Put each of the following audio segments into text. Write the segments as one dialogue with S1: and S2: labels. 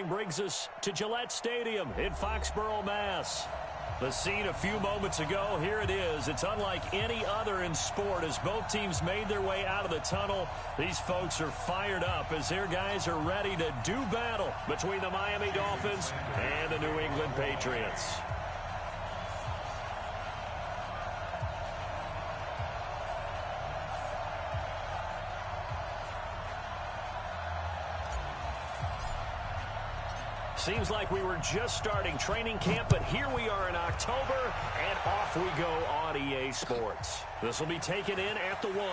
S1: morning brings us to Gillette Stadium in Foxborough, Mass. The scene a few moments ago, here it is. It's unlike any other in sport as both teams made their way out of the tunnel. These folks are fired up as their guys are ready to do battle between the Miami Dolphins and the New England Patriots. Seems like we were just starting training camp, but here we are in October, and off we go on EA Sports. This will be taken in at the 1.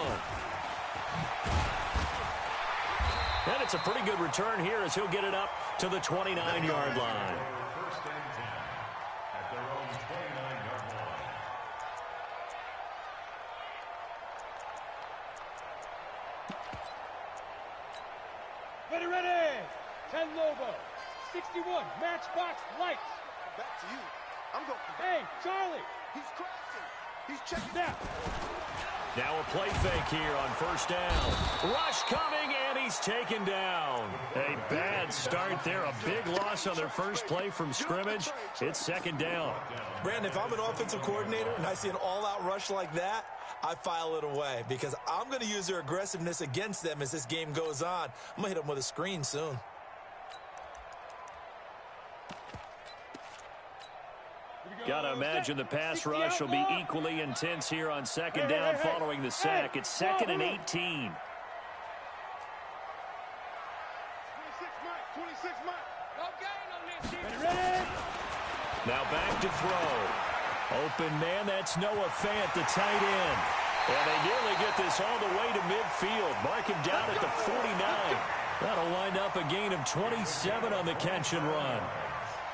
S1: And it's a pretty good return here as he'll get it up to the 29-yard line.
S2: Ready, ready! 10 Lobo. 61, matchbox lights.
S3: Back to you. I'm going.
S2: Hey, Charlie.
S3: He's crashing. He's checking
S2: out.
S1: Now a play fake here on first down. Rush coming, and he's taken down. A bad start there. A big loss on their first play from scrimmage. It's second down.
S4: Brandon, if I'm an offensive coordinator and I see an all-out rush like that, I file it away because I'm going to use their aggressiveness against them as this game goes on. I'm going to hit them with a screen soon.
S1: Got to imagine the pass rush will be equally intense here on second down following the sack. It's 2nd and 18.
S3: 26 Mike. No gain on this.
S1: Now back to throw. Open man, that's Noah Fant, the tight end. And they nearly get this all the way to midfield. Mark him down at the 49. That'll wind up a gain of 27 on the catch and run.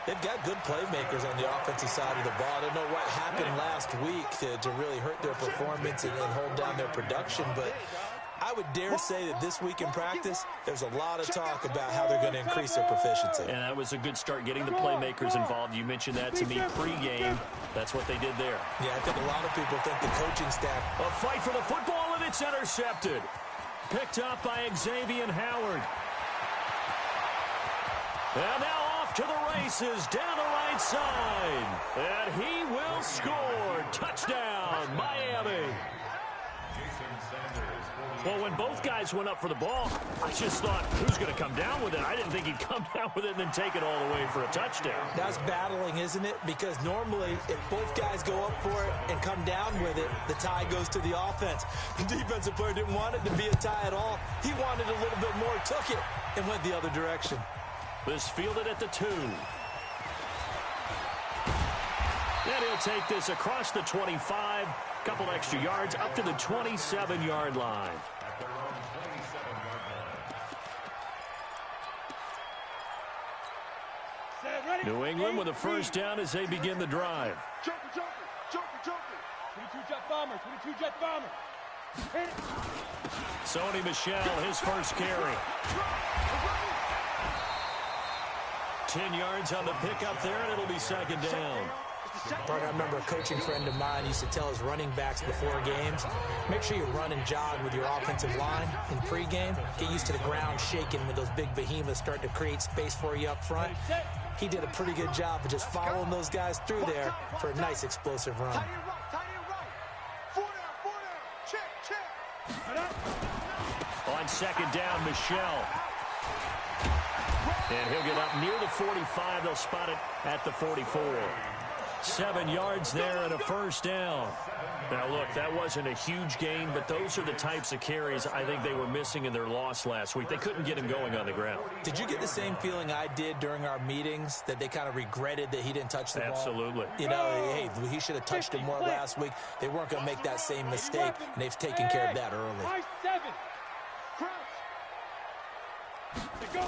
S4: They've got good playmakers on the offensive side of the ball. I don't know what happened last week to really hurt their performance and hold down their production, but I would dare say that this week in practice, there's a lot of talk about how they're going to increase their proficiency.
S1: And that was a good start getting the playmakers involved. You mentioned that to me pregame. That's what they did there.
S4: Yeah, I think a lot of people think the coaching staff.
S1: A fight for the football, and it's intercepted. Picked up by Xavier Howard. And now off to the races down the right side. And he will score. Touchdown, Miami. Well, when both guys went up for the ball, I just thought, who's going to come down with it? I didn't think he'd come down with it and then take it all the way for a touchdown.
S4: That's battling, isn't it? Because normally, if both guys go up for it and come down with it, the tie goes to the offense. The defensive player didn't want it to be a tie at all. He wanted a little bit more, took it, and went the other direction.
S1: This fielded at the 2. And he'll take this across the 25. Couple extra yards up to the 27-yard line. New England with a first down as they begin the drive.
S3: Joker.
S2: 22-jet bomber. 22-jet bomber. Hit it.
S1: Sony Michel, his first carry. 10 yards on the pickup there, and it'll be second down.
S4: I remember a coaching friend of mine used to tell his running backs before games, make sure you run and jog with your offensive line in pregame. Get used to the ground shaking when those big behemoths start to create space for you up front. He did a pretty good job of just following those guys through there for a nice explosive run.
S3: Tight end right. 4 down. Check.
S1: On second down, Michel. And he'll get up near the 45. They'll spot it at the 44. 7 yards there and a first down. Now, look, that wasn't a huge gain, but those are the types of carries I think they were missing in their loss last week. They couldn't get him going on the ground.
S4: Did you get the same feeling I did during our meetings, that they kind of regretted that he didn't touch the ball?
S1: Absolutely.
S4: You know, hey, he should have touched it more last week. They weren't going to make that same mistake, and they've taken care of that early.
S2: 7. Go.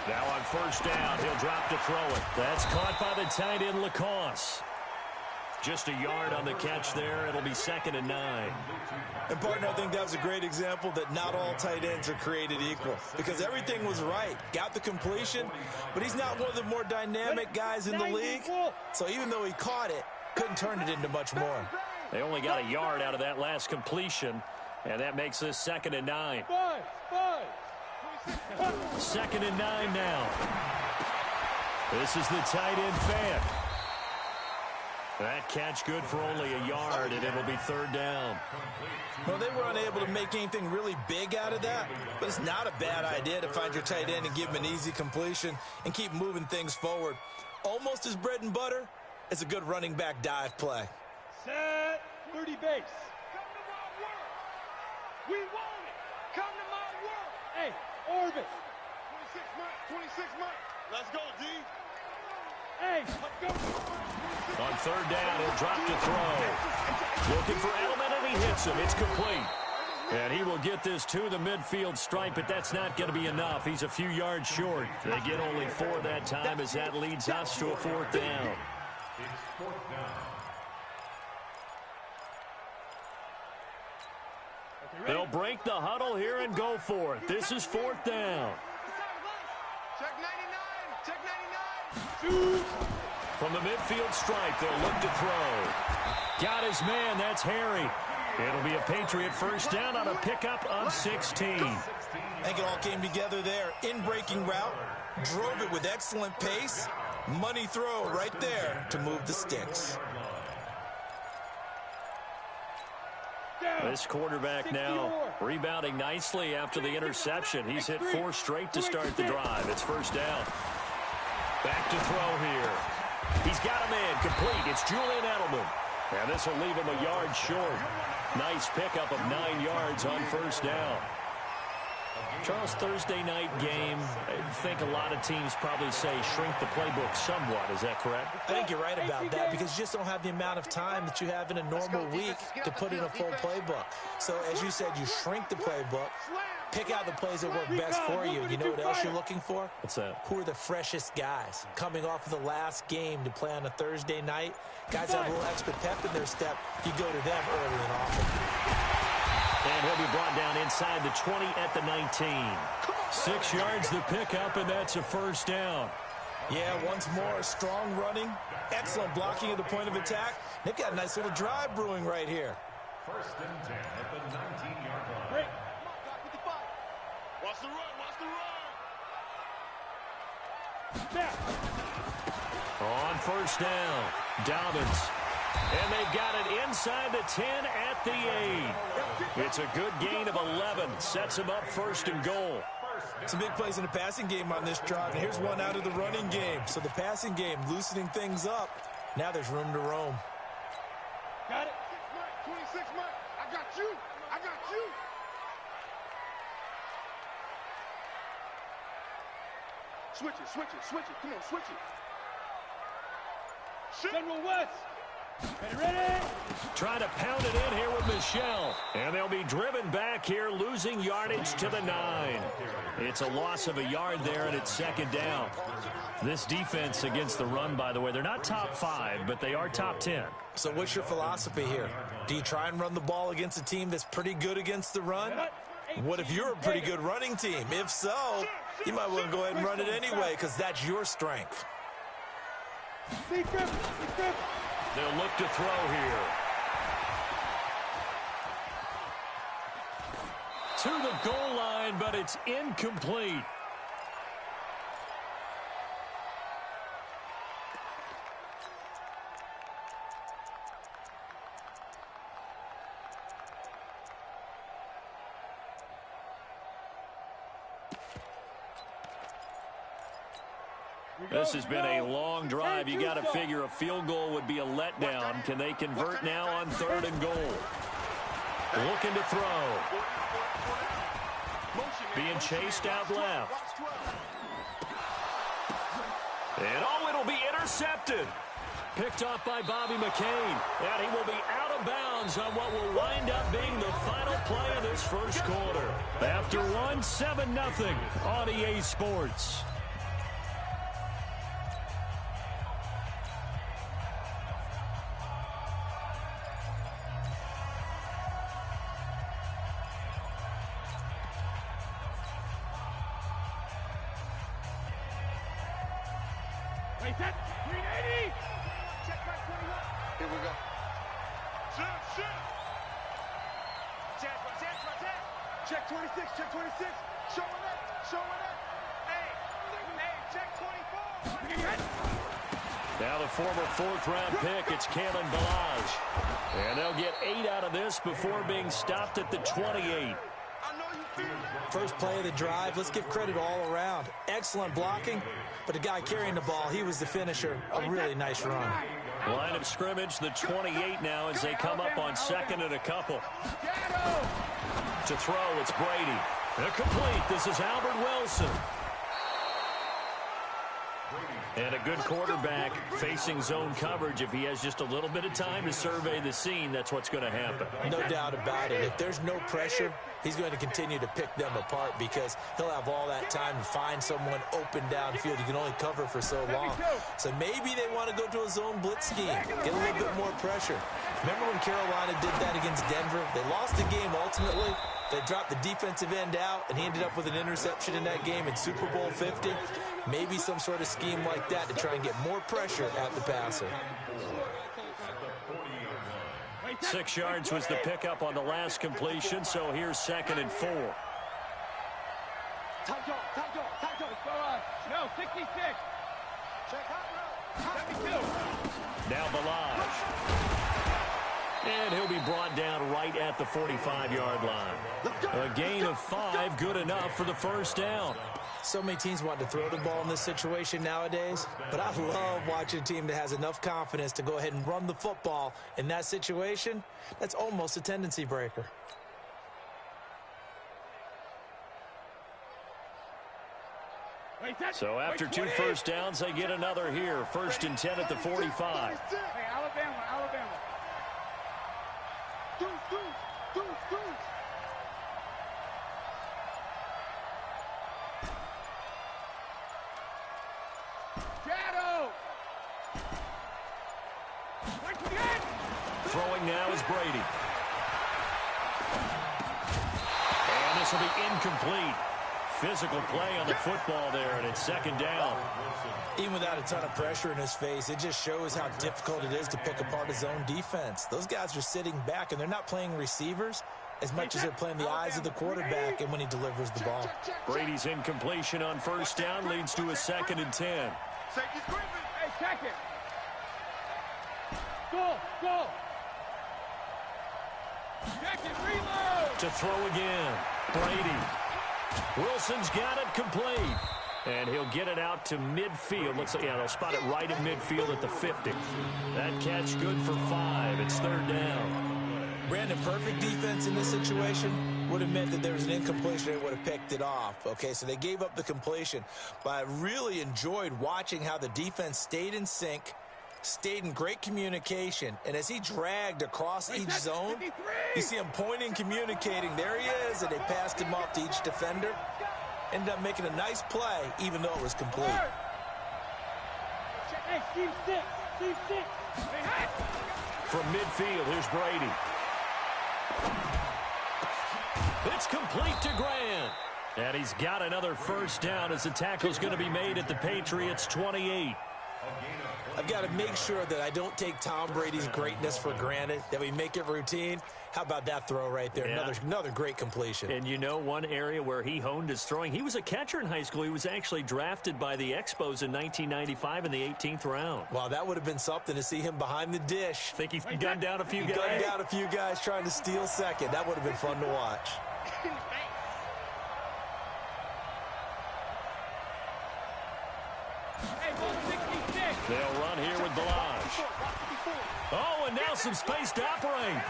S1: Now on first down, he'll drop to throw it. That's caught by the tight end, Lacoste. Just a yard on the catch there. It'll be 2nd and 9.
S4: And, partner, I think that was a great example that not all tight ends are created equal, because everything was right. Got the completion, but he's not one of the more dynamic guys in the league. So even though he caught it, couldn't turn it into much more.
S1: They only got a yard out of that last completion, and that makes this 2nd and 9.
S2: 5.
S1: 2nd and 9 now. This is the tight end fan. That catch good for only a yard, and it'll be 3rd down.
S5: Well, they were unable to make anything really big out of that, but it's not a bad idea to find your tight end and give him an easy completion and keep moving things forward. Almost as bread and butter as a good running back dive play.
S2: Set 30 base.
S3: Come to my work. We want it. Come to my work.
S2: Hey, orbit.
S3: 26 Mike. 26 Mike. Let's go, D.
S2: Hey, let's go.
S1: On 3rd down, he'll drop to throw. Looking for Edelman, and he hits him. It's complete. And he will get this to the midfield stripe, but that's not going to be enough. He's a few yards short. They get only 4 that time as that leads us to a 4th down. They'll break the huddle here and go for it. This is 4th down.
S3: Check 99. Check 99.
S1: From the midfield stripe, they'll look to throw. Got his man. That's Harry. It'll be a Patriot 1st down on a pickup of 16.
S5: I think it all came together there. In-breaking route, drove it with excellent pace. Money throw right there to move the sticks.
S1: This quarterback now rebounding nicely after the interception. He's hit 4 straight to start the drive. It's 1st down. Back to throw here. He's got a man complete. It's Julian Edelman. And this will leave him a yard short. Nice pickup of 9 yards on 1st down. Charles, Thursday night game, I think a lot of teams probably say shrink the playbook somewhat. Is that correct?
S5: I think you're right about that because you just don't have the amount of time that you have in a normal week to put in a full playbook. So, as you said, you shrink the playbook, pick out the plays that work best for you. You know what else you're looking for?
S1: What's that?
S5: Who are the freshest guys coming off of the last game to play on a Thursday night? Guys have a little extra pep in their step. You go to them early and often.
S1: And he'll be brought down inside the 20 at the 19. 6 yards the pickup, and that's a 1st down.
S5: Yeah, once more, strong running, excellent blocking at the point of attack. They've got a nice little drive brewing right here.
S6: 1st and 10 at the 19-yard line.
S2: Break.
S3: Watch the run. Watch the run.
S2: Snap.
S1: On 1st down, Dobbins. And they've got it inside the 10 at the 8. It's a good gain of 11. Sets him up 1st and goal.
S5: Some big plays in the passing game on this drive, and here's one out of the running game. So the passing game loosening things up. Now there's room to roam.
S2: Got it.
S3: 26 Mike. I got you. I got you. Switch it. Switch it. Switch it. Come on, switch it.
S2: General West. Ready?
S1: Trying to pound it in here with Michelle. And they'll be driven back here, losing yardage to the 9. It's a loss of a yard there, and it's 2nd down. This defense against the run, by the way, they're not top 5, but they are top 10.
S5: So what's your philosophy here? Do you try and run the ball against a team that's pretty good against the run? What if you're a pretty good running team? If so, you might want to go ahead and run it anyway because that's your strength.
S2: Big grip. Big grip.
S1: They'll look to throw here. To the goal line, but it's incomplete. This has been a long drive. You got to figure a field goal would be a letdown. Can they convert now on 3rd and goal? Looking to throw. Being chased out left. And oh, it'll be intercepted. Picked off by Bobby McCain. And he will be out of bounds on what will wind up being the final play of this 1st quarter. After 1, 7-0 on EA Sports.
S2: Wait, that 380.
S3: Check back 21. Here we go. Check. Check 26. Check 26. Showing up. Hey, check 24.
S1: Now the former fourth-round pick, it's Kalen Balaj. And they'll get 8 out of this before being stopped at the 28.
S4: First play of the drive, let's give credit all around. Excellent blocking, but the guy carrying the ball, he was the finisher. A really nice run.
S1: Line of scrimmage, the 28 now as they come up on second and a couple. To throw, it's Brady. Complete. This is Albert Wilson. And a good quarterback facing zone coverage. If he has just a little bit of time to survey the scene, that's what's going to happen.
S4: No doubt about it. If there's no pressure, he's going to continue to pick them apart because he'll have all that time to find someone open downfield. You can only cover for so long. So maybe they want to go to a zone blitz scheme, get a little bit more pressure. Remember when Carolina did that against Denver? They lost the game ultimately. They dropped the defensive end out, and he ended up with an interception in that game in Super Bowl 50. Maybe some sort of scheme like that to try and get more pressure at the passer.
S1: 6 yards was the pickup on the last completion, so here's 2nd and 4.
S2: No, 66. 72.
S1: Now Balaj. And he'll be brought down right at the 45-yard line. A gain of 5, good enough for the first down.
S4: So many teams want to throw the ball in this situation nowadays, but I love watching a team that has enough confidence to go ahead and run the football in that situation. That's almost a tendency breaker.
S1: So after 2 first downs, they get another here. 1st and 10 at the 45.
S2: Hey, Alabama. Shadow.
S1: Throwing now is Brady. And this will be incomplete. Physical play on the football there, and it's 2nd down.
S4: Even without a ton of pressure in his face, it just shows how difficult it is to pick apart his own defense. Those guys are sitting back, and they're not playing receivers as much as they're playing the eyes of the quarterback and when he delivers the ball.
S1: Brady's incompletion on 1st down leads to a 2nd and 10.
S2: Hey, check it. Go. Check it, reload.
S1: To throw again. Brady. Wilson's got it complete. And he'll get it out to midfield. Looks like, yeah, they'll spot it right in midfield at the 50. That catch good for 5. It's 3rd down.
S4: Brandon, perfect defense in this situation would have meant that there was an incompletion. They would have picked it off. Okay, so they gave up the completion. But I really enjoyed watching how the defense stayed in sync, stayed in great communication. And as he dragged across each zone, you see him pointing, communicating. There he is, and they passed him off to each defender. Ended up making a nice play, even though it was complete.
S2: Hey, Steve 6.
S1: From midfield, here's Brady. It's complete to Grant. And he's got another first down as the tackle's going to be made at the Patriots' 28.
S4: I've got to make sure that I don't take Tom Brady's greatness for granted, that we make it routine. How about that throw right there?
S1: Yeah.
S4: Another great completion.
S1: And you know one area where he honed his throwing, he was a catcher in high school. He was actually drafted by the Expos in 1995 in the 18th round.
S4: Wow, that would have been something to see him behind the dish.
S1: Think he's gunned down a few guys?
S4: Gunned down a few guys trying to steal second. That would have been fun to watch.
S1: They'll run here with Balaj. Oh, and now some space to operate.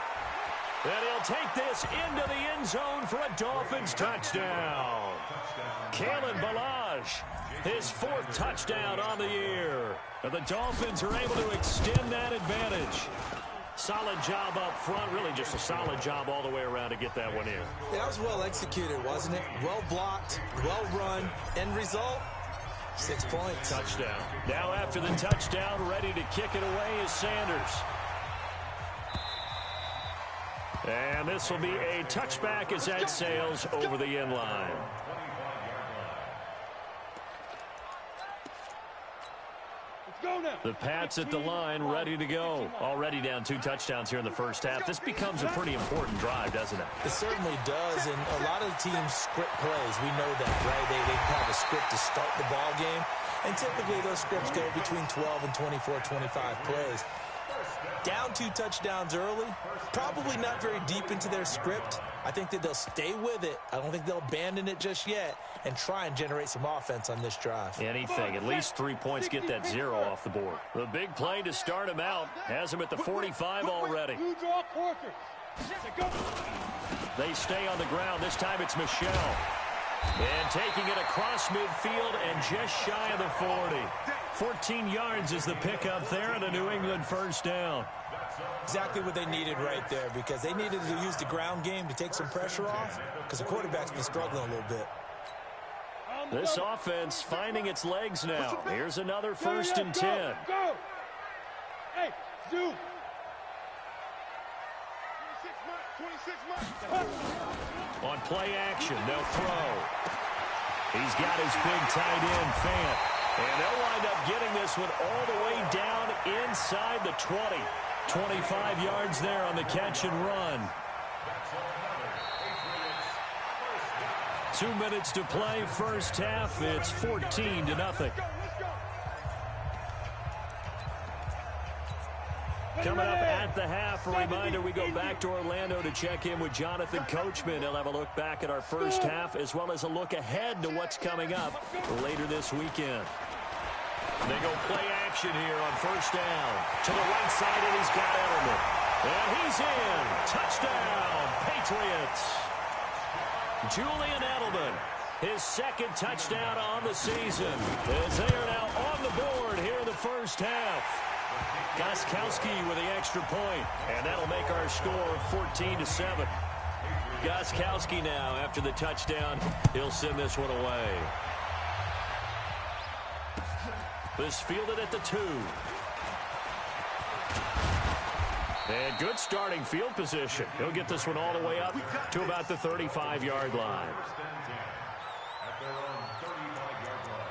S1: And he'll take this into the end zone for a Dolphins touchdown. Kalen Balaj, his 4th touchdown on the year. And the Dolphins are able to extend that advantage. Solid job up front, really just a solid job all the way around to get that one in.
S4: Yeah, that was well executed, wasn't it? Well blocked, well run. End result, 6 points.
S1: Touchdown. Now after the touchdown, ready to kick it away is Sanders. And this will be a touchback as that sails over the end line. The Pats at the line, ready to go. Already down 2 touchdowns here in the first half. This becomes a pretty important drive, doesn't it?
S5: It certainly does, and a lot of the teams script plays. We know that, right? They have a script to start the ball game, and typically those scripts go between 12 and 24, 25 plays. Down 2 touchdowns early, probably not very deep into their script. I think that they'll stay with it. I don't think they'll abandon it just yet and try and generate some offense on this drive.
S1: Anything. At least 3 points, get that 0 off the board. The big play to start him out has him at the 45 already. They stay on the ground. This time it's Michelle. And taking it across midfield and just shy of the 40. 14 yards is the pickup there and a New England first down.
S5: Exactly what they needed right there, because they needed to use the ground game to take some pressure off, because the quarterback's been struggling a little bit.
S1: This offense finding its legs now. Here's another 1st and 10.
S2: Go! Hey, Zoo! 26 months.
S1: On play action, they'll throw. He's got his big tight end, Fant. And they'll wind up getting this one all the way down inside the 20. 25 yards there on the catch and run. 2 minutes to play, first half. It's 14-0. Coming up at the half, a reminder, we go back to Orlando to check in with Jonathan Coachman. He'll have a look back at our first half as well as a look ahead to what's coming up later this weekend. They go play action here on first down. To the right side, and he's got Edelman. And he's in. Touchdown, Patriots. Julian Edelman, his 2nd touchdown on the season, as they are now on the board here in the first half. Gostkowski with the extra point, and that'll make our score 14-7. Gostkowski now, after the touchdown, he'll send this one away. This fielded at the 2. And good starting field position. He'll get this one all the way up to about the 35-yard line.
S6: At their own 35-yard line.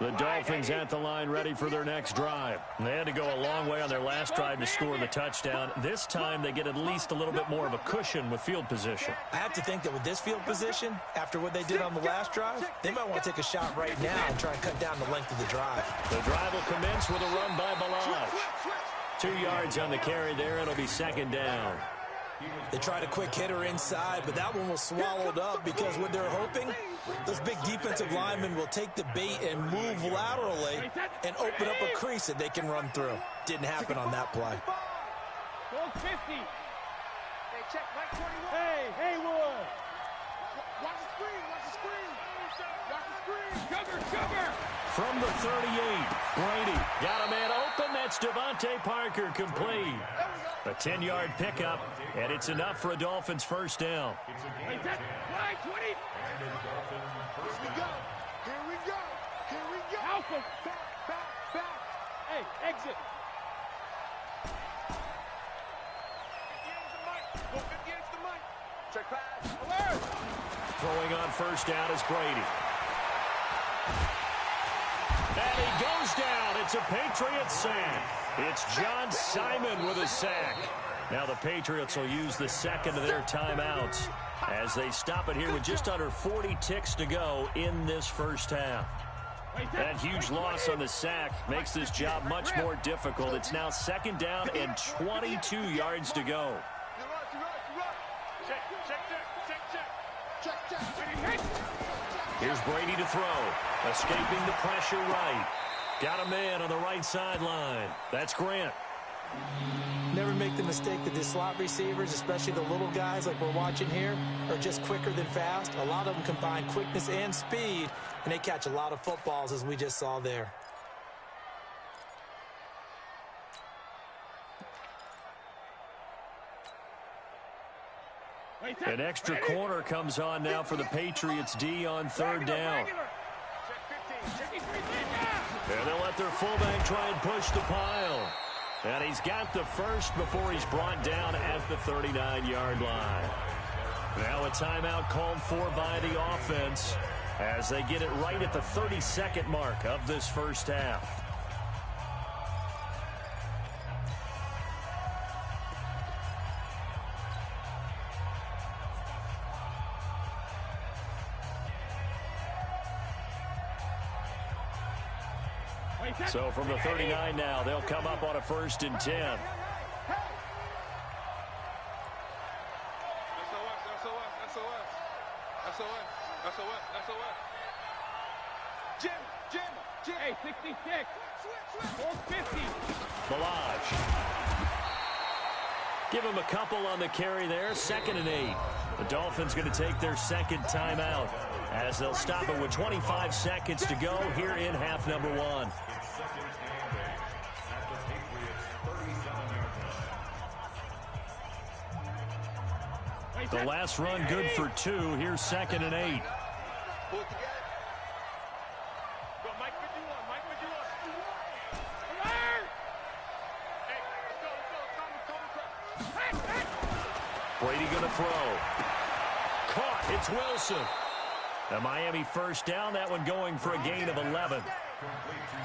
S1: The Dolphins at the line, ready for their next drive. They had to go a long way on their last drive to score the touchdown. This time they get at least a little bit more of a cushion with field position.
S5: I have to think that with this field position, after what they did on the last drive, they might want to take a shot right now and try and cut down the length of the drive.
S1: The drive will commence with a run by Balazs. 2 yards on the carry there. It'll be 2nd down.
S5: They tried a quick hitter inside, but that one was swallowed up because what they're hoping, those big defensive linemen will take the bait and move laterally and open up a crease that they can run through. Didn't happen on that play.
S2: 50. Hey, Haywood. Watch the screen. Sugar.
S1: From the 38, Brady got a man open. That's Devontae Parker, complete. A 10-yard pickup, and it's enough for a Dolphins first down.
S2: Line 20. Here we go. Alpha. Back. Hey, exit. Check pass. Alert.
S1: Throwing on first down is Brady. And he goes down. It's a Patriots sack. It's John Simon with a sack. Now the Patriots will use the 2nd of their timeouts as they stop it here with just under 40 ticks to go in this first half. That huge loss on the sack makes this job much more difficult. It's now 2nd down and 22 yards to go. Here's Brady to throw. Escaping the pressure right. Got a man on the right sideline. That's Grant.
S5: Never make the mistake that the slot receivers, especially the little guys like we're watching here, are just quicker than fast. A lot of them combine quickness and speed, and they catch a lot of footballs, as we just saw there.
S1: An extra corner comes on now for the Patriots D on 3rd down. And they'll let their fullback try and push the pile. And he's got the first before he's brought down at the 39-yard line. Now a timeout called for by the offense as they get it right at the 32nd mark of this first half. So from the 39 now, they'll come up on a 1st and 10.
S2: Jim. Hey, 66. Hold 50.
S1: Balaj. Give him a couple on the carry there. 2nd and 8. The Dolphins going to take their second timeout as they'll stop it with 25 seconds to go here in half number 1. The last run good for 2. Here's 2nd and 8. Brady going to throw. Caught. It's Wilson. The Miami 1st down. That one going for a gain of 11.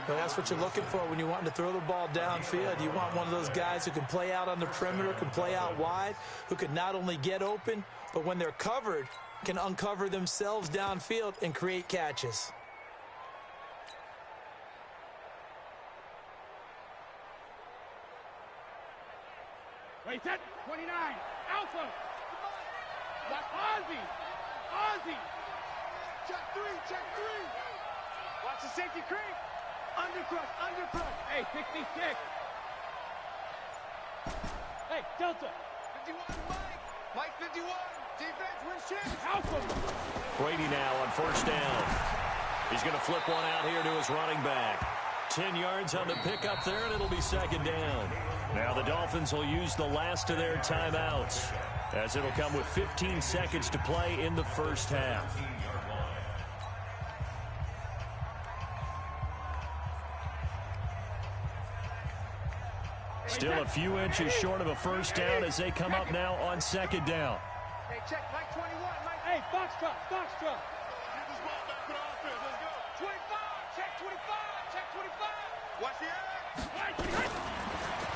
S4: Well, that's what you're looking for when you're wanting to throw the ball downfield. You want one of those guys who can play out on the perimeter, can play out wide, who can not only get open, but when they're covered, can uncover themselves downfield and create catches.
S2: Wait, set. 29. Alpha. Ozzy.
S3: Check 3. Watch the safety creep. Undercrush.
S2: Hey, 66. Hey, Delta.
S3: 51, Mike 51. Defense wins chance.
S2: Alpha.
S1: Brady now on 1st down. He's going to flip one out here to his running back. 10 yards on the pickup there, and it'll be 2nd down. Now the Dolphins will use the last of their timeouts as it'll come with 15 seconds to play in the first half. Still a few inches short of a 1st down as they come up now on 2nd down.
S3: Hey, check Mike 21.
S2: Hey, Foxtrot.
S3: Get this ball back for the offense. Let's go. 25. Check 25. Check 25. Watch the edge.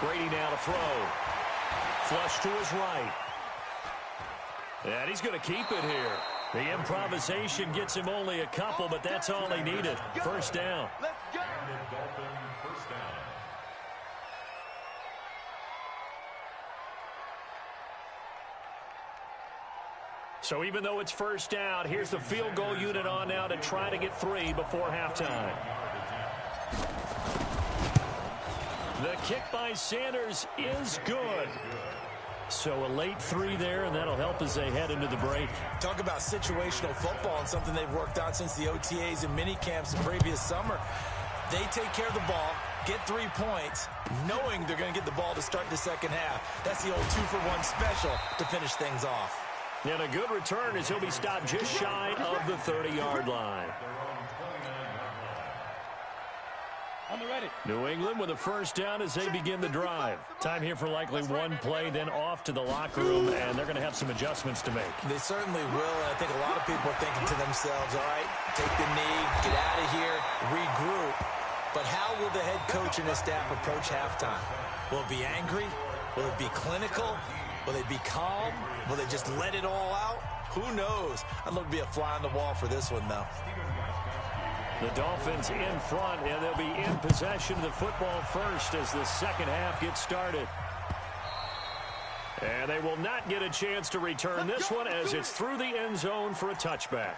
S1: Brady now to throw. Flush to his right. And he's going to keep it here. The improvisation gets him only a couple, but that's all he needed. 1st down.
S3: Let's go.
S6: Dolphin 1st down.
S1: So even though it's 1st down, here's the field goal unit on now to try to get 3 before halftime. The kick by Sanders is good. So a late 3 there, and that'll help as they head into the break.
S5: Talk about situational football and something they've worked on since the OTAs and mini camps the previous summer. They take care of the ball, get 3 points, knowing they're going to get the ball to start the second half. That's the old 2-for-1 special to finish things off.
S1: And a good return as he'll be stopped just shy of the 30-yard line.
S2: On the ready.
S1: New England with a 1st down as they begin the drive. Time here for likely one play, then off to the locker room, and they're going to have some adjustments to make.
S5: They certainly will, and I think a lot of people are thinking to themselves, all right, take the knee, get out of here, regroup. But how will the head coach and his staff approach halftime? Will it be angry? Will it be clinical? Will they be calm? Will they just let it all out? Who knows? I'd love to be a fly on the wall for this one, though.
S1: The Dolphins in front, and they'll be in possession of the football first as the second half gets started. And they will not get a chance to return this one as it's through the end zone for a touchback.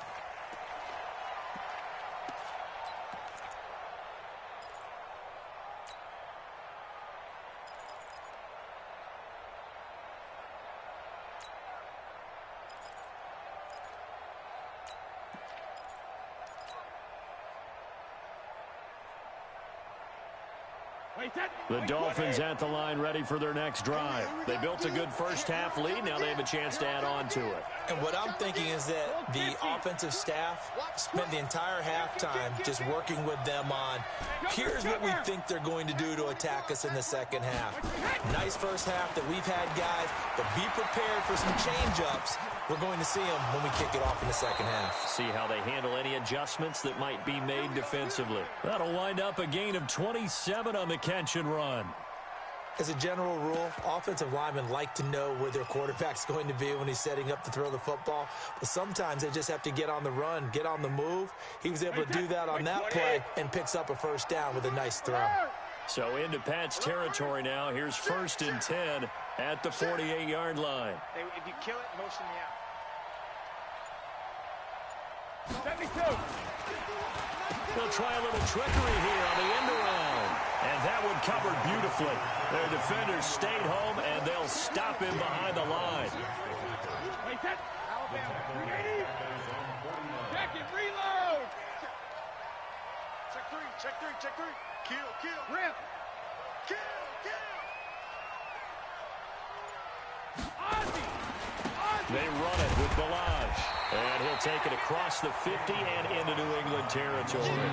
S1: The Dolphins at the line ready for their next drive. They built a good first half lead. Now they have a chance to add on to it.
S5: And what I'm thinking is that the offensive staff spent the entire halftime just working with them on, here's what we think they're going to do to attack us in the second half. Nice first half that we've had, guys, but be prepared for some change-ups. We're going to see them when we kick it off in the second half.
S1: See how they handle any adjustments that might be made defensively. That'll wind up a gain of 27 on the catch and run.
S4: As a general rule, offensive linemen like to know where their quarterback's going to be when he's setting up to throw the football. But sometimes they just have to get on the run, get on the move. He was able to do that on that play and picks up a first down with a nice throw.
S1: So into Pat's territory now. Here's 1st and 10 at the 48-yard line.
S2: If you kill it, motion me out. 72.
S1: They'll try a little trickery here on the end around. And that one covered beautifully. Their defenders stayed home, and they'll stop him behind the line.
S2: Wait, that. Alabama, 380. Check it, reload.
S3: Check three, check three, check three. Kill, kill.
S2: Rip.
S3: Kill, kill.
S2: Ozzy.
S1: They run it with Balaj. And he'll take it across the 50 and into New England territory.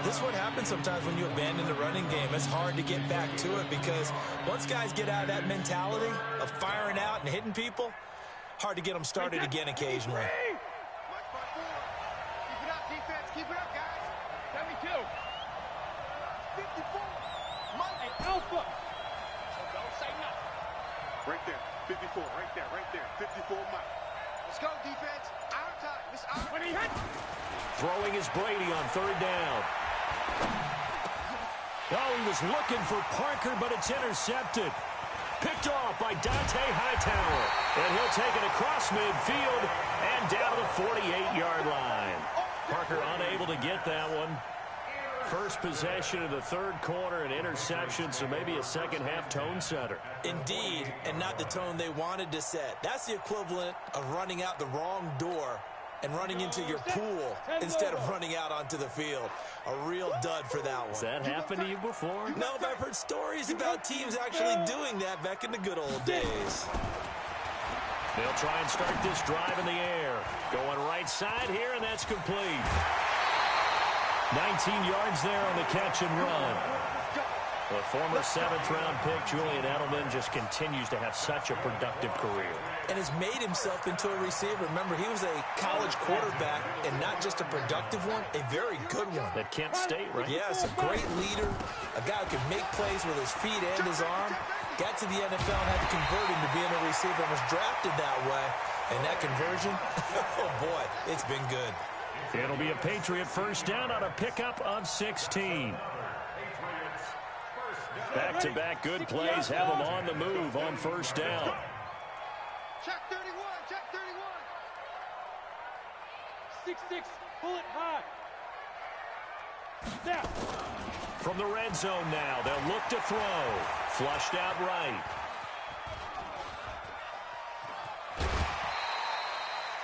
S5: This is what happens sometimes when you abandon the running game. It's hard to get back to it because once guys get out of that mentality of firing out and hitting people, hard to get them started again occasionally.
S2: Keep it up, defense. Keep it up, guys. 72. 54. Monday, Alpha. So don't say nothing.
S3: Right there, 54, right there, right there. 54 Mike.
S2: Let's go, defense. Our time. This our when he hit.
S1: Throwing is Brady on 3rd down. Oh, he was looking for Parker, but it's intercepted. Picked off by Dante Hightower. And he'll take it across midfield and down to the 48-yard line. Parker unable to get that one. First possession of the 3rd quarter, an interception, so maybe a second-half tone setter.
S5: Indeed, and not the tone they wanted to set. That's the equivalent of running out the wrong door and running into your pool instead of running out onto the field. A real dud for that one.
S1: Has that happened to you before?
S5: No, but I've heard stories about teams actually doing that back in the good old days.
S1: They'll try and start this drive in the air. Going right side here, and that's complete. 19 yards there on the catch and run. The former 7th-round pick, Julian Edelman, just continues to have such a productive career.
S5: And has made himself into a receiver. Remember, he was a college quarterback, and not just a productive one, a very good one.
S1: At Kent State, right?
S5: Yes, a great leader, a guy who can make plays with his feet and his arm. Got to the NFL and had to convert him to being a receiver and was drafted that way. And that conversion, oh boy, it's been good.
S1: It'll be a Patriot first down on a pickup of 16. Back-to-back good plays have them on the move on first down.
S2: Check 31, check 31. 6-6, pull it high. Snap.
S1: From the red zone now, they'll look to throw. Flushed out right.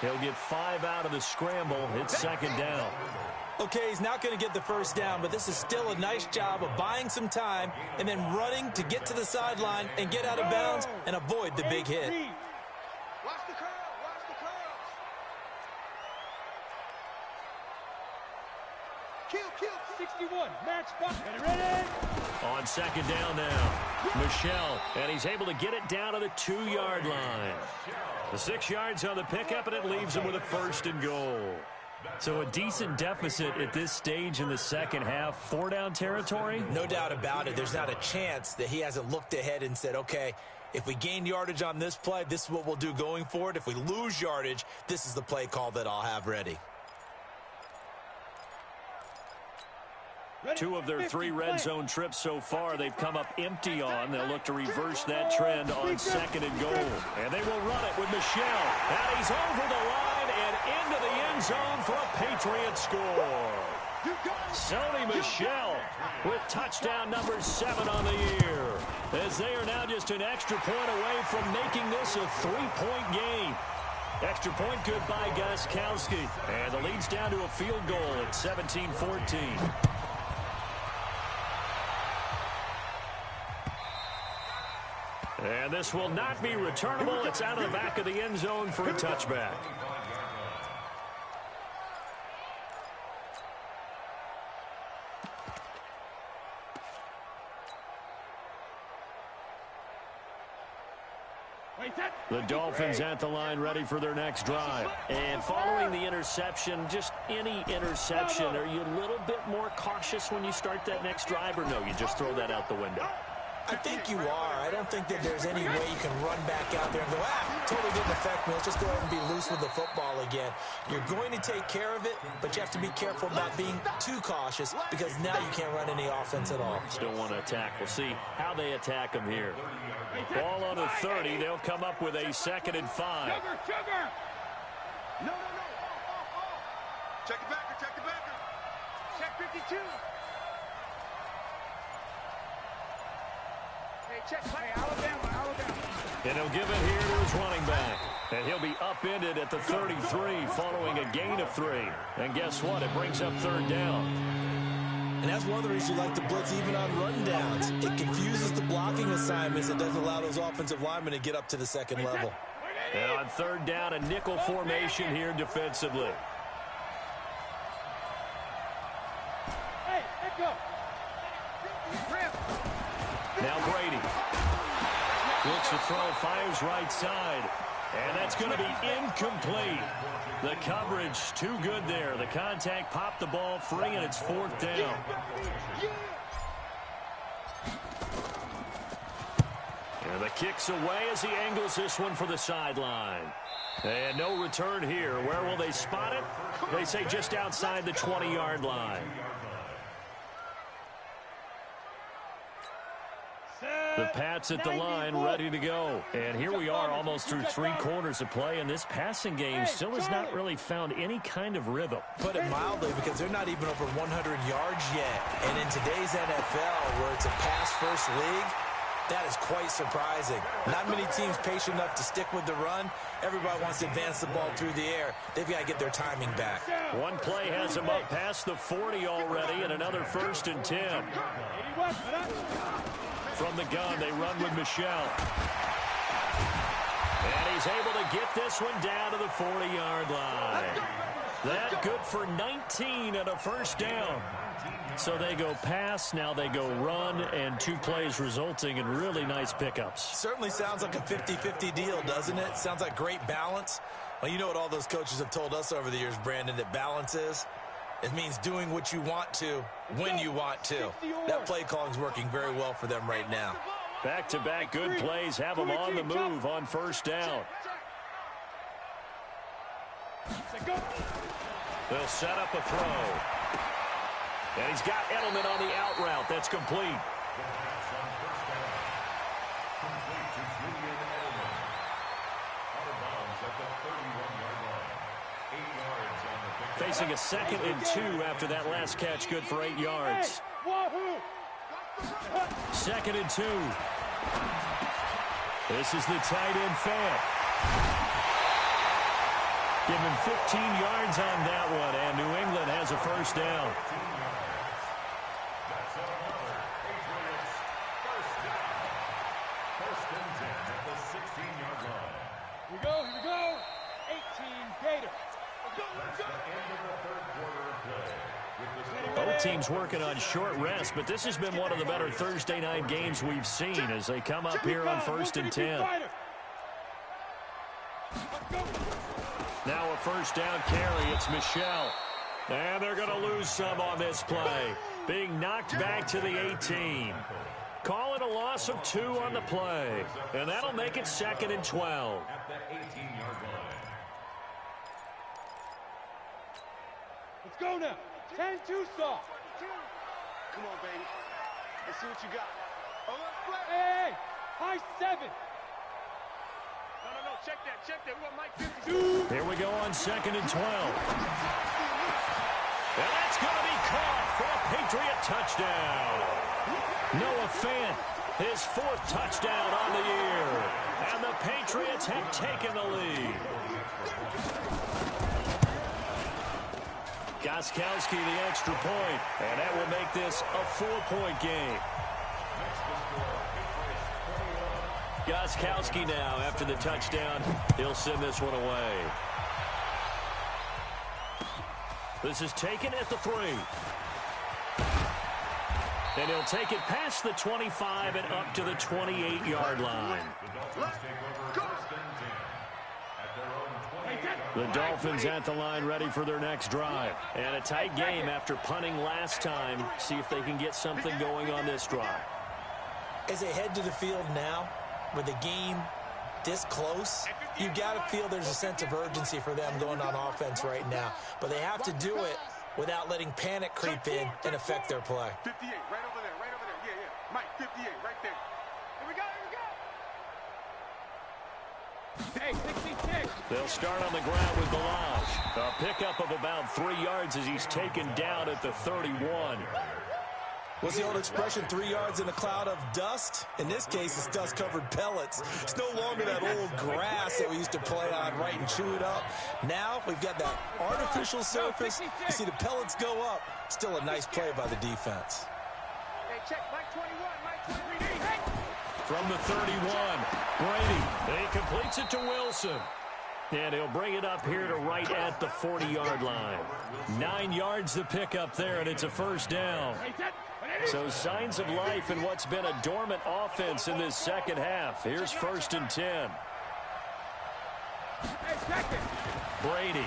S1: He'll get 5 out of the scramble. It's 2nd down.
S5: Okay, he's not going to get the first down, but this is still a nice job of buying some time and then running to get to the sideline and get out of bounds and avoid the big hit.
S2: Watch the curl, watch the curls. Kill. 61, match spot. Ready?
S1: On 2nd down now, Michelle, and he's able to get it down to the 2-yard line. The 6 yards on the pickup, and it leaves him with a 1st and goal. So a decent deficit at this stage in the second half. 4-down territory?
S5: No doubt about it. There's not a chance that he hasn't looked ahead and said, okay, if we gain yardage on this play, this is what we'll do going forward. If we lose yardage, this is the play call that I'll have ready.
S1: 2 of their 3 red zone trips so far, they've come up empty on. They'll look to reverse that trend on 2nd and goal. And they will run it with Michelle. And he's over the line and into the end zone for a Patriot score. Sony Michel with touchdown number 7 on the year. As they are now just an extra point away from making this a 3-point game. Extra point good by Gostkowski. And the lead's down to a field goal at 17-14. And this will not be returnable. It's out of the back of the end zone for a touchback. The Dolphins at the line ready for their next drive. And following the interception, just any interception, are you a little bit more cautious when you start that next drive, or no, you just throw that out the window?
S4: I think you are. I don't think that there's any way you can run back out there and go, totally didn't affect me. Let's just go ahead and be loose with the football again. You're going to take care of it, but you have to be careful about being too cautious because now you can't run any offense at all.
S1: Still want to attack. We'll see how they attack them here. Ball on the 30. They'll come up with a 2nd and 5.
S2: Sugar!
S3: No. Check it backer, check it backer.
S2: Check 52. Check play, Alabama.
S1: And he'll give it here to his running back. And he'll be upended at the 33 following a gain of 3. And guess what? It brings up 3rd down.
S5: And that's one of the reasons you like to blitz even on rundowns. It confuses the blocking assignments. It doesn't allow those offensive linemen to get up to the 2nd level.
S1: And on 3rd down, a nickel formation here defensively.
S2: Hey, let go.
S1: Now Brady. Looks to throw, fires right side. And that's going to be incomplete. The coverage too good there. The contact popped the ball free, and it's 4th down. And the kick's away as he angles this one for the sideline. And no return here. Where will they spot it? They say just outside the 20-yard line. The Pats at the line, ready to go. And here we are almost through 3 quarters of play, and this passing game still has not really found any kind of rhythm.
S5: Put it mildly, because they're not even over 100 yards yet. And in today's NFL, where it's a pass-first league, that is quite surprising. Not many teams patient enough to stick with the run. Everybody wants to advance the ball through the air. They've got to get their timing back. One play has them up past the 40 already, and another 1st and 10. From the gun, they run with Michelle. And he's able to get this one down to the 40-yard line. That good for 19 and a 1st down. So they go pass, now they go run, and 2 plays resulting in really nice pickups.
S4: Certainly sounds like a 50-50 deal, doesn't it? Sounds like great balance. Well, you know what all those coaches have told us over the years, Brandon, that balance is? It means doing what you want to when you want to. That play calling is working very well for them right now.
S1: Back-to-back good plays have them on the move on 1st down. They'll set up a throw. And he's got Edelman on the out route. That's complete. Facing a 2nd and 2 after that last catch, good for 8 yards. 2nd and 2. This is the tight end Fant. Give him 15 yards on that one, and New England has a 1st down.
S2: Here we go. 18 Gator.
S1: Both teams working on short rest, but this has been one of the better Thursday night games we've seen as they come up here on 1st and 10. Now a 1st down carry. It's Michelle. And they're going to lose some on this play. Being knocked back to the 18. Call it a loss of 2 on the play. And that'll make it 2nd and 12.
S2: Let's go now. 10-2 stop.
S3: Come on, baby. Let's see what you got.
S2: Hey, high 7.
S3: No. Check that. We want Mike 52.
S1: Here we go on 2nd and 12. And that's going to be caught for a Patriot touchdown. Noah Fant, his 4th touchdown on the year. And the Patriots have taken the lead. Gostkowski the extra point, and that will make this a 4-point game. Gostkowski now after the touchdown. He'll send this one away. This is taken at the 3. And he'll take it past the 25 and up to the 28-yard line. The Dolphins at the line ready for their next drive. And a tight game after punting last time. See if they can get something going on this drive.
S4: As they head to the field now, with the game this close, you got to feel there's a sense of urgency for them going on offense right now. But they have to do it without letting panic creep in and affect their play.
S3: 58, right over there, right over there. Yeah, yeah. Mike, 58, right there. Here we go, here we go.
S2: Hey, 66.
S1: They'll start on the ground with Balaj. A pickup of about 3 yards as he's taken down at the 31.
S5: What's the old expression, 3 yards in a cloud of dust? In this case, it's dust-covered pellets. It's no longer that old grass that we used to play on, right, and chew it up. Now we've got that artificial surface. You see the pellets go up. Still a nice play by the defense.
S2: Hey, check, Mike 21, Mike 23. Hey!
S1: From the 31, Brady. He completes it to Wilson. And he'll bring it up here to right at the 40-yard line. 9 yards the pickup there, and it's a first down. So signs of life in what's been a dormant offense in this second half. Here's 1st and 10. Brady.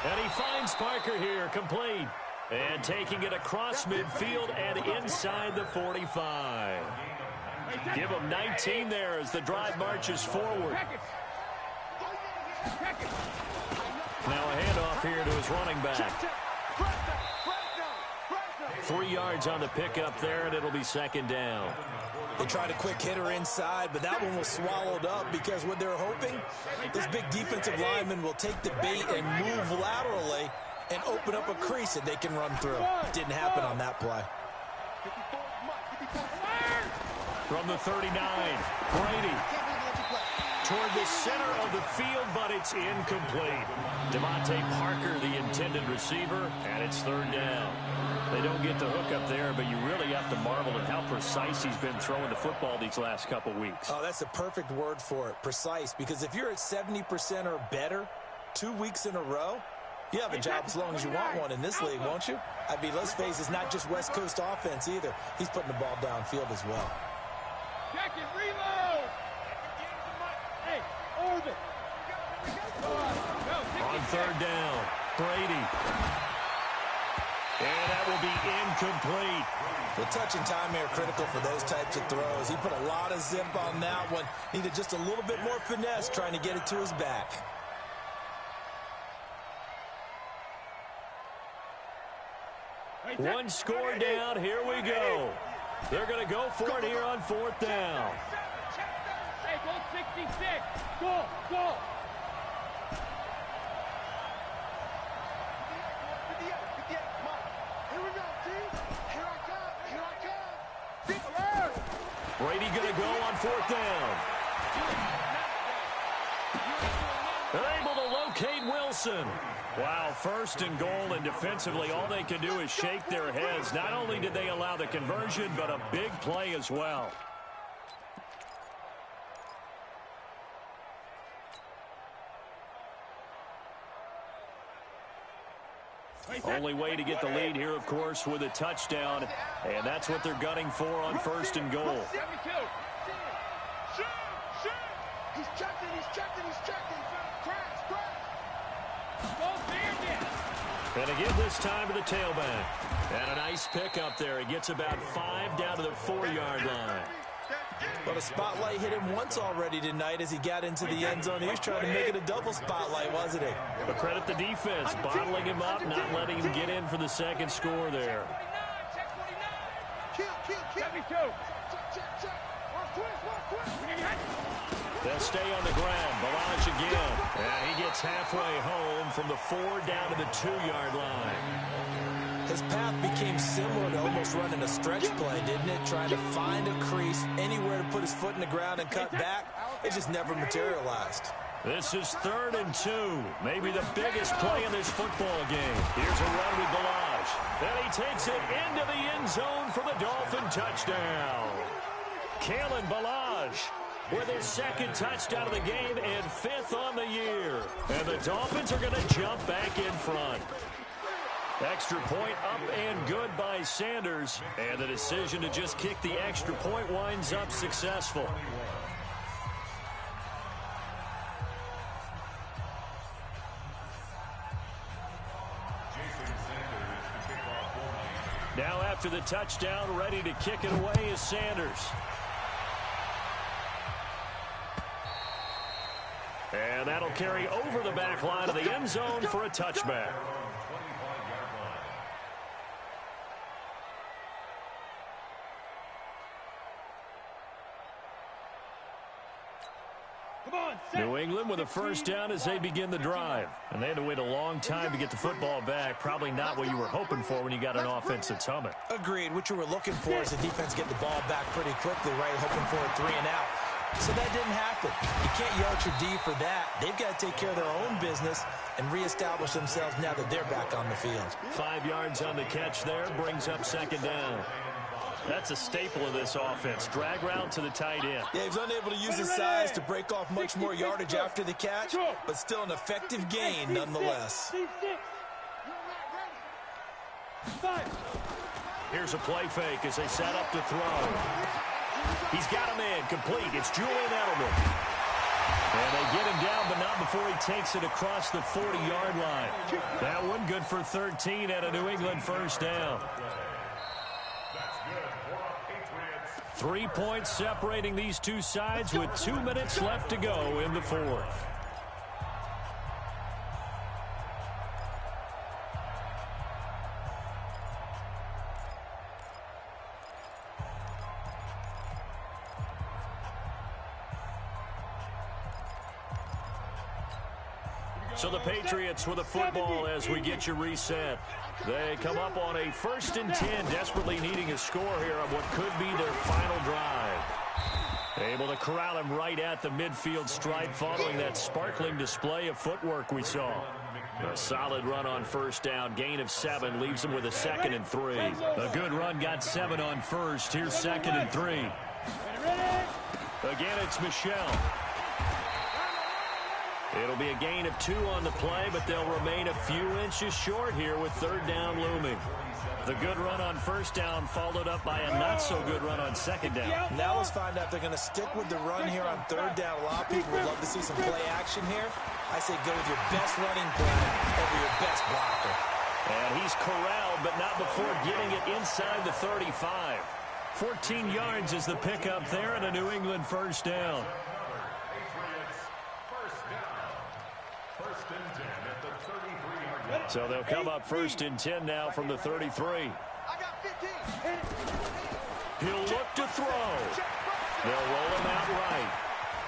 S1: And he finds Parker here, complete. And taking it across midfield and inside the 45. Give him 19 there as the drive marches forward. Now a handoff here to his running back. 3 yards on the pickup there, and it'll be 2nd down.
S5: They tried a quick hitter inside, but that one was swallowed up because what they're hoping, this big defensive lineman will take the bait and move laterally and open up a crease that they can run through. Didn't happen on that play.
S1: From the 39, Brady. Toward the center of the field, but it's incomplete. Devontae Parker, the intended receiver, and it's 3rd down. They don't get the hook up there, but you really have to marvel at how precise he's been throwing the football these last couple weeks.
S5: Oh, that's the perfect word for it, precise, because if you're at 70% or better 2 weeks in a row, you have a job as long as you want one in this league, won't you? I mean, let's face it, it's not just West Coast offense either. He's putting the ball downfield as well.
S2: Check it, reload. Hey, hold it.
S1: On 3rd down, Brady. And that will be incomplete.
S5: The touch and time here critical for those types of throws. He put a lot of zip on that one. Needed just a little bit more finesse trying to get it to his back.
S1: One score down. Here we go. They're going to go for it here on 4th down.
S2: Hey, go 66. Go, go.
S1: Brady going to go on 4th down. They're able to locate Wilson. Wow, 1st and goal, and defensively all they can do is shake their heads. Not only did they allow the conversion, but a big play as well. Only way to get the lead here, of course, with a touchdown, and that's what they're gunning for on 1st and goal.
S2: 72.
S3: Shoot! He's checking, he's checking, he's checking. Crash.
S2: Go Bandit.
S1: And again this time to the tailback. And a nice pick up there. He gets about 5 down to the 4-yard line.
S5: But a spotlight hit him once already tonight as he got into the end zone. He was trying to make it a double spotlight, wasn't he?
S1: But credit the defense, bottling him up, not letting him get in for the 2nd score there.
S2: Check 49.
S3: Kill.
S2: 72.
S3: Check.
S1: They'll stay on the ground. Balaj again. And he gets halfway home from the 4 down to the 2-yard line.
S5: His path became similar to almost running a stretch play, didn't it? Trying to find a crease, anywhere to put his foot in the ground and cut back. It just never materialized.
S1: This is 3rd and 2. Maybe the biggest play in this football game. Here's a run with Balaj. And he takes it into the end zone for the Dolphin touchdown. Kalen Ballage with his second touchdown of the game and 5th on the year. And the Dolphins are going to jump back in front. Extra point up and good by Sanders. And the decision to just kick the extra point winds up successful. Now after the touchdown, ready to kick it away is Sanders. And that'll carry over the back line of the end zone for a touchback. New England with a first down as they begin the drive. And they had to wait a long time to get the football back. Probably not what you were hoping for when you got an offense that's humming.
S5: Agreed. What you were looking for is the defense get the ball back pretty quickly, right? Hoping for a 3 and out. So that didn't happen. You can't yell at your D for that. They've got to take care of their own business and reestablish themselves now that they're back on the field.
S1: 5 yards on the catch there, brings up second down. That's a staple of this offense. Drag route to the tight end.
S5: Yeah, he's unable to use his size to break off much more yardage after the catch, but still an effective gain nonetheless.
S1: Here's a play fake as they set up to throw. He's got him in, complete. It's Julian Edelman. And they get him down, but not before he takes it across the 40-yard line. That one good for 13 at a New England first down. 3 points separating these two sides with 2 minutes left to go in the fourth. So the Patriots with the football as we get you reset. They come up on a 1st and 10, desperately needing a score here on what could be their final drive. Able to corral him right at the midfield stripe following that sparkling display of footwork we saw. A solid run on first down, gain of 7, leaves him with a 2nd and 3. A good run, got 7 on first. Here's 2nd and 3. Again, it's Michelle. It'll be a gain of 2 on the play, but they'll remain a few inches short here with 3rd down looming. The good run on first down followed up by a not-so-good run on 2nd down.
S5: Now let's find out if they're going to stick with the run here on 3rd down. A lot of people would love to see some play action here. I say go with your best running play over your best blocker.
S1: And he's corralled, but not before getting it inside the 35. 14 yards is the pickup there and a New England first down. So they'll come up 1st and 10 now from the 33. He'll look to throw. They'll roll him out right.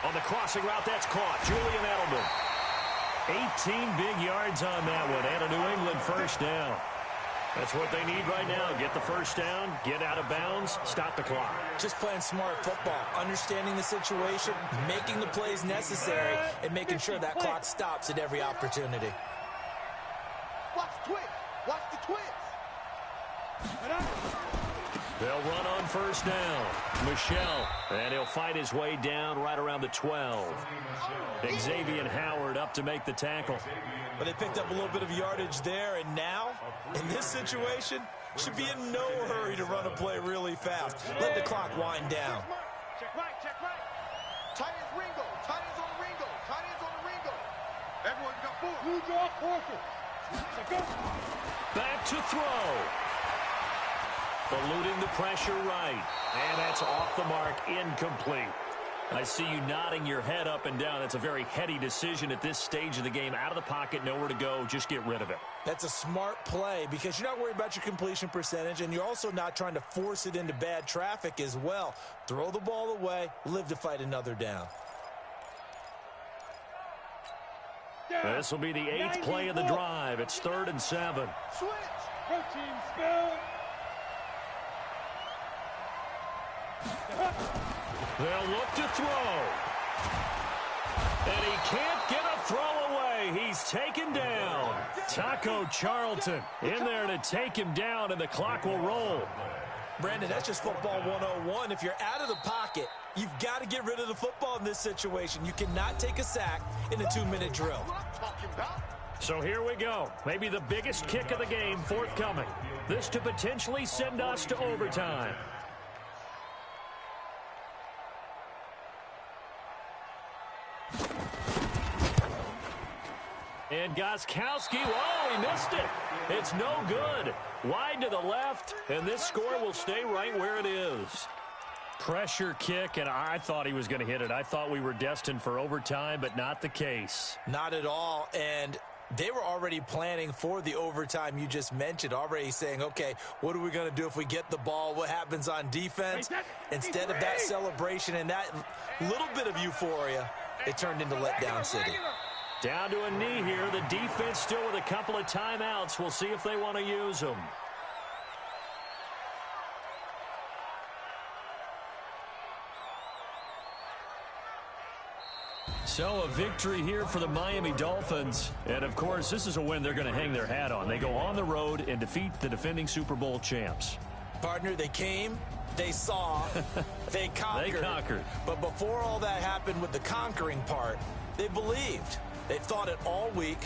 S1: On the crossing route, that's caught. Julian Edelman. 18 big yards on that one and a New England first down. That's what they need right now. Get the first down, get out of bounds, stop the clock.
S5: Just playing smart football, understanding the situation, making the plays necessary, and making sure that clock stops at every opportunity.
S3: Watch the twist. Watch the twist.
S1: They'll run on first down. Michelle, and he'll fight his way down right around the 12. Xavier Howard up to make the tackle.
S5: But they picked up a little bit of yardage there, and now, in this situation, should be in no hurry to run a play really fast. Let the clock wind down.
S3: Check right, check right. Tight ends Ringo. Tight ends on the Ringo. Tight ends on the Ringo. Everyone got 4.
S2: Blue draw, Corker.
S1: Back to throw. Eluding the pressure right. And that's off the mark, incomplete. I see you nodding your head up and down. That's a very heady decision at this stage of the game. Out of the pocket, nowhere to go. Just get rid of it.
S5: That's a smart play because you're not worried about your completion percentage, and you're also not trying to force it into bad traffic as well. Throw the ball away, live to fight another down.
S1: This will be the 8th play of the drive. It's 3rd and 7.
S3: Switch.
S2: Protein spell.
S1: They'll look to throw. And he can't get a throw away. He's taken down. Taco Charlton in there to take him down, and the clock will roll.
S5: Brandon, that's just football 101. If you're out of the pocket, you've got to get rid of the football in this situation. You cannot take a sack in a 2-minute drill.
S1: So here we go. Maybe the biggest kick of the game forthcoming. This to potentially send us to overtime. And Gostkowski, whoa, he missed it. It's no good. Wide to the left, and this score will stay right where it is. Pressure kick, and I thought he was going to hit it. I thought we were destined for overtime, but not the case.
S5: Not at all, and they were already planning for the overtime you just mentioned, already saying, okay, what are we going to do if we get the ball? What happens on defense? Instead of that celebration and that little bit of euphoria, it turned into letdown city.
S1: Down to a knee here. The defense still with a couple of timeouts. We'll see if they want to use them. So a victory here for the Miami Dolphins. And, of course, this is a win they're going to hang their hat on. They go on the road and defeat the defending Super Bowl champs.
S5: Partner, they came, they saw, they conquered.
S1: They conquered.
S5: But before all that happened with the conquering part, they believed. They thought it all week.